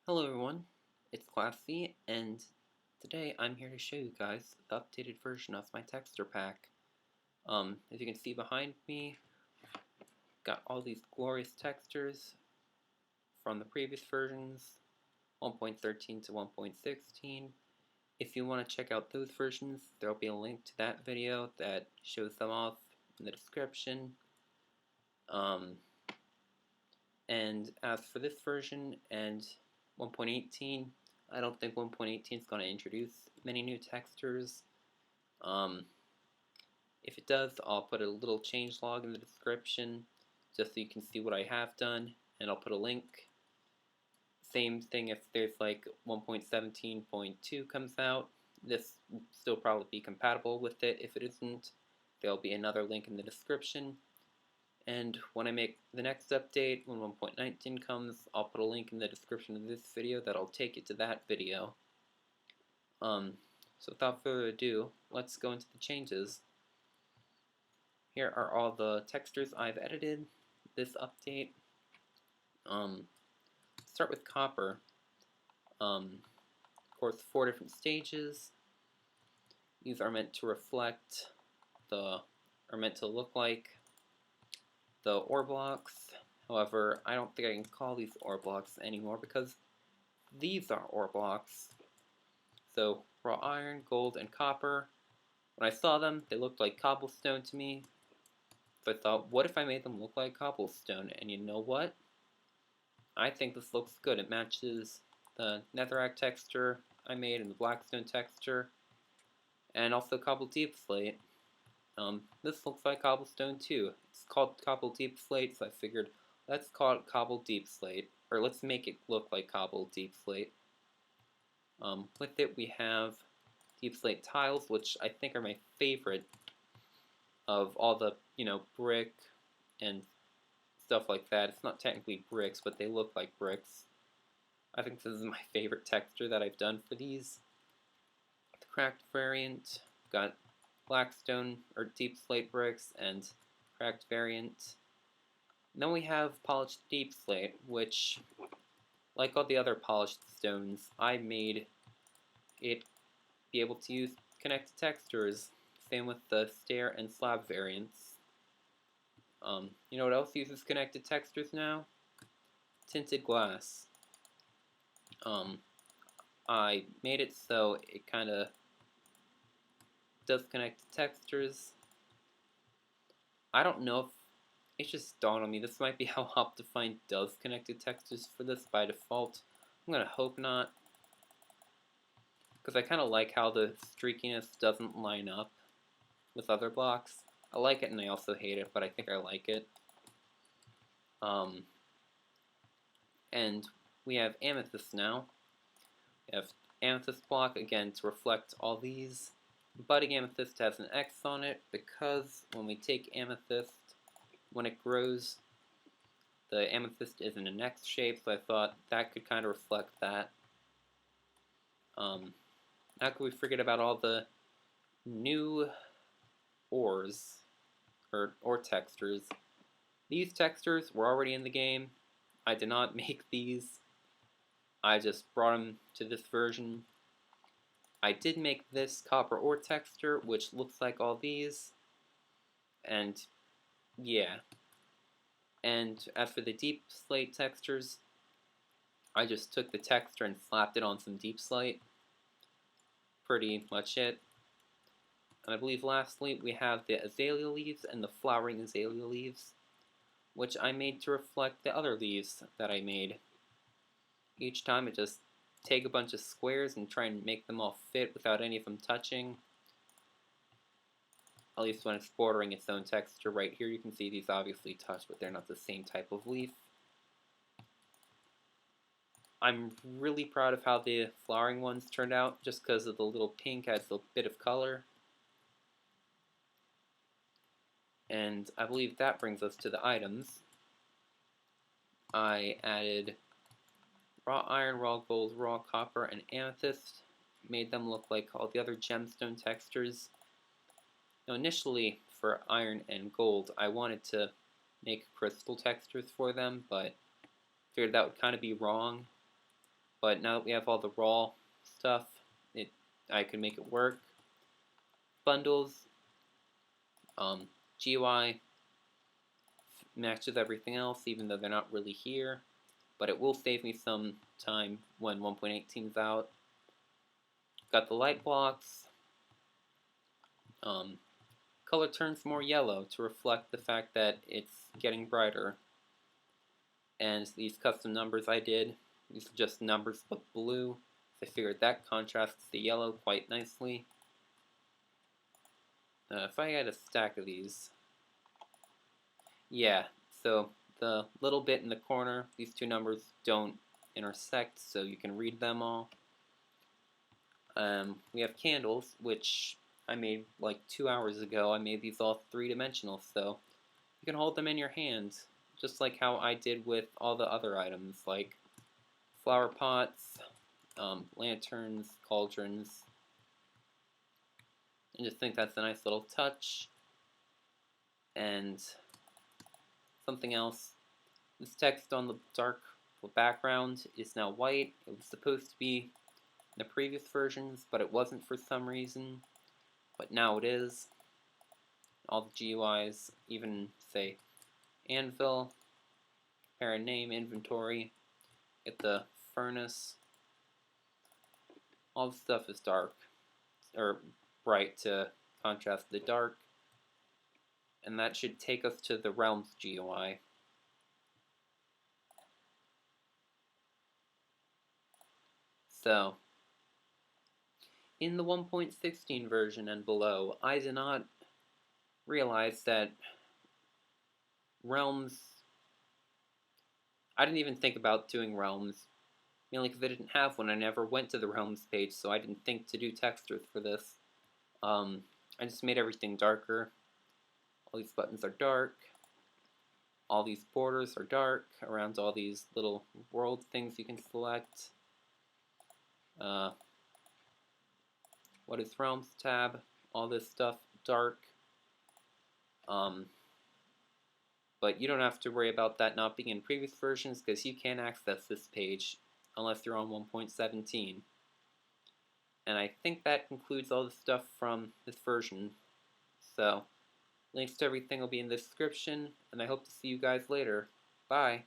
Hello everyone, it's Classy, and today I'm here to show you guys the updated version of my texture pack. As you can see behind me, got all these glorious textures from the previous versions, 1.13 to 1.16. If you want to check out those versions, there will be a link to that video that shows them off in the description. And as for this version and 1.18, I don't think 1.18 is going to introduce many new textures. If it does, I'll put a little changelog in the description just so you can see what I have done, and I'll put a link. Same thing if there's like 1.17.2 comes out. This will still probably be compatible with it. If it isn't, there'll be another link in the description. And when I make the next update, when 1.19 comes, I'll put a link in the description of this video that'll take you to that video. So without further ado, let's go into the changes. Here are all the textures I've edited this update. Start with copper. Of course, 4 different stages. These are meant to reflect meant to look like the ore blocks. However, I don't think I can call these ore blocks anymore because these are ore blocks. So raw iron, gold, and copper. When I saw them, they looked like cobblestone to me. So I thought, what if I made them look like cobblestone? And you know what? I think this looks good. It matches the netherrack texture I made and the blackstone texture, and also cobble deep slate. This looks like cobblestone too. It's called cobble deep slate, so I figured let's call it cobble deep slate, or let's make it look like cobble deep slate. With it we have deep slate tiles, which I think are my favorite of all the, brick and stuff like that. It's not technically bricks, but they look like bricks. I think this is my favorite texture that I've done for these. The cracked variant, got blackstone or deep slate bricks and cracked variant. And then we have polished deep slate, which, like all the other polished stones, I made it be able to use connected textures. Same with the stair and slab variants. You know what else uses connected textures now? Tinted Glass. I made it so it kind of does connected textures. I don't know if it just dawned on me. This might be how Optifine does connected textures for this by default. I'm gonna hope not, because I kind of like how the streakiness doesn't line up with other blocks. I like it and I also hate it, but I think I like it. And we have Amethyst now. We have Amethyst block, again, to reflect all these. Budding Amethyst has an X on it because when we take Amethyst, when it grows, the Amethyst is in an X shape, so I thought that could kind of reflect that. How could we forget about all the new ores, or ore textures? These textures were already in the game. I did not make these. I just brought them to this version. I did make this copper ore texture, which looks like all these. And yeah. And as for the deep slate textures, I just took the texture and slapped it on some deep slate. Pretty much it. And I believe lastly we have the Azalea Leaves and the flowering Azalea Leaves, which I made to reflect the other leaves that I made. Each time I just take a bunch of squares and try and make them all fit without any of them touching. At least when it's bordering its own texture. Right here you can see these obviously touch, but they're not the same type of leaf. I'm really proud of how the flowering ones turned out, just because of the little pink adds a bit of color. And I believe that brings us to the items. I added raw iron, raw gold, raw copper, and amethyst. Made them look like all the other gemstone textures. Now initially, for iron and gold, I wanted to make crystal textures for them, but figured that would kind of be wrong. but now that we have all the raw stuff, I can make it work. Bundles, GUI matches everything else, even though they're not really here, but it will save me some time when 1.18 is out. Got the light blocks. Color turns more yellow to reflect the fact that it's getting brighter. And these custom numbers I did, these are just numbers but blue. So I figured that contrasts the yellow quite nicely. If I had a stack of these, yeah, so the little bit in the corner, these two numbers don't intersect, so you can read them all. We have candles, which I made like 2 hours ago. I made these all three-dimensional, so you can hold them in your hand, just like how I did with all the other items, like flower pots, lanterns, cauldrons. I just think that's a nice little touch. And something else, this text on the dark background is now white. It was supposed to be in the previous versions, but it wasn't for some reason. But now it is. All the GUIs, even say anvil, parent name, inventory, get the furnace. All the stuff is dark, or bright to contrast the dark. And that should take us to the realms GUI. So, in the 1.16 version and below, I did not realize that realms, I didn't even think about doing realms, mainly because I didn't have one. I never went to the realms page, so I didn't think to do textures for this. I just made everything darker. All these buttons are dark. All these borders are dark around all these little world things you can select. What is realms tab? All this stuff dark. But you don't have to worry about that not being in previous versions, because you can't access this page unless you're on 1.17. And I think that concludes all the stuff from this version. So, links to everything will be in the description, and I hope to see you guys later. Bye!